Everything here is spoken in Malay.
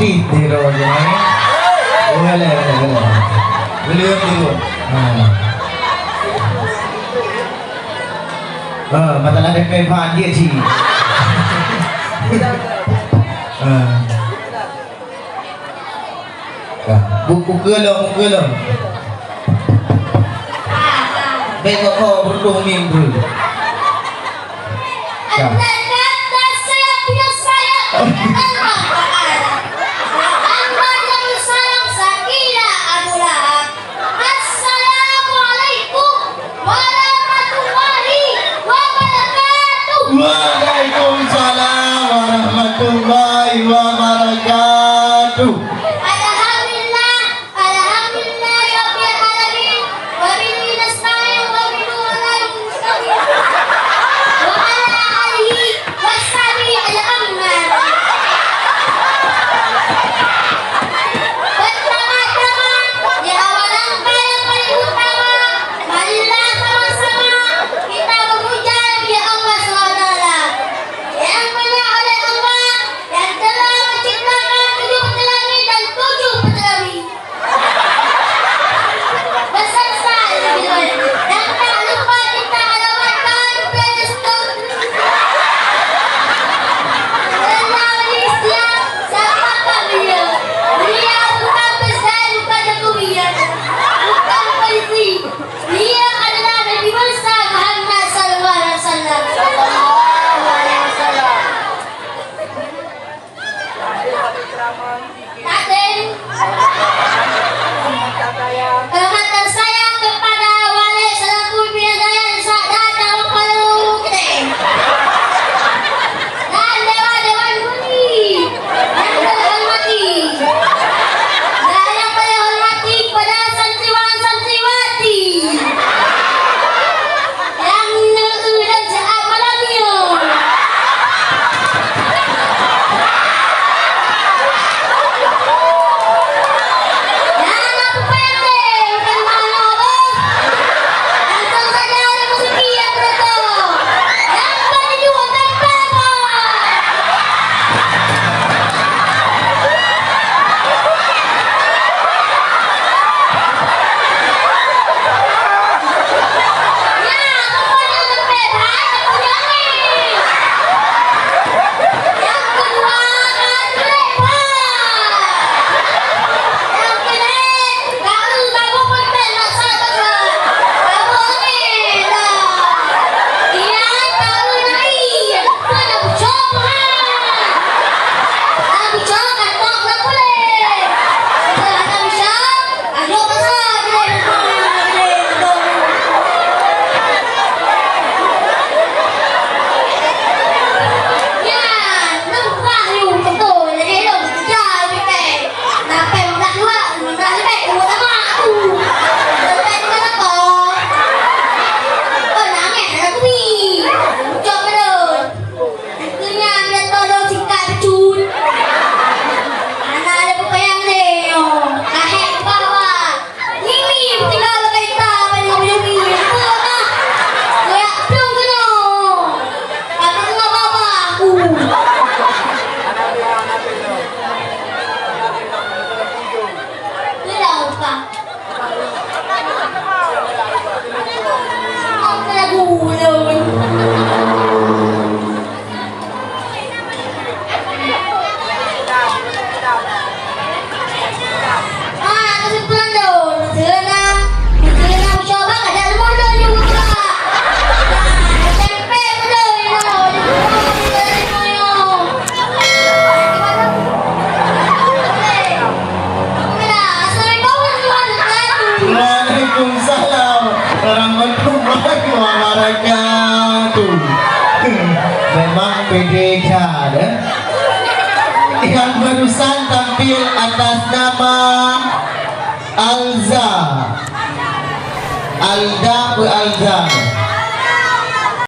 titiro je. Boleh. Boleh dulu. Masalah DP dia sih. Buku gelong. Baik kau berdua minggu. Kata saya punya saya. Anda yang salam sakina adulah. Assalamualaikum warahmatullahi wabarakatuh. Waalaikumsalam warahmatullahi wabarakatuh. Alhamdulillah ya rabbil alamin. Wa bihi nasta'in wa bihi nasta'in. Wa ala alihi washabihi al-amman. Pertama-tama di awal langkah yang paling utama, marilah sama-sama kita memuja ya Allah SWT yang mana oleh Allah yang telah menciptakan 7 petir langit dan 7 petir langit. Beserta dan tak lupa kita alamatkan Playstore. Malaysia siapa beliau? Beliau bukan presiden, bukan jokowi, bukan polisi. Beliau adalah Nabi Musa Muhammad sallallahu alaihi wasallam. Kehormatan saya kepada wali selaku bidadari Sadat Palu Gede dan dewa-dewan bumi yang terhormati dan yang paling hormati kepada santriwan-santriwati yang negeri dan sehat malamnya. Jangan aku pendek, bukan malu bos. Langsung saja ada musiki yang berotot. Yang penuh tempat bos. Ya, pokoknya tempat aku jamin. Yang kedua akan lepas. Yang ketiga, kamu penting masalah kamu ni lah. Dia tahu naik, kena bucok kan tak boleh. Setelah tak bisa, aduh pasal ya, nampak you betul. Jadi lu kejar lebih. Sampai mudah lebih. Mudah mak aku. Sampai dengan apa? Oh, nangis aku ni. Bucok betul. Akhirnya dia tolong singkat pecut. Anak ada pepayang ni. Kahek ke bawah. Mimi tinggal lepas kita pada bumi. Betul tak? Koyak belum kena. Kata tengah bawah aku. Tidak apa. Aku lagu dulu. Kesimpulan dulu. Mencerna mencoba ada lemona juga. Tempe betul Waalaikumsalam warahmatullahi wabarakatuh. Memang PDK ya. Yang barusan tampil atas nama Alza. Alda Bu Alza.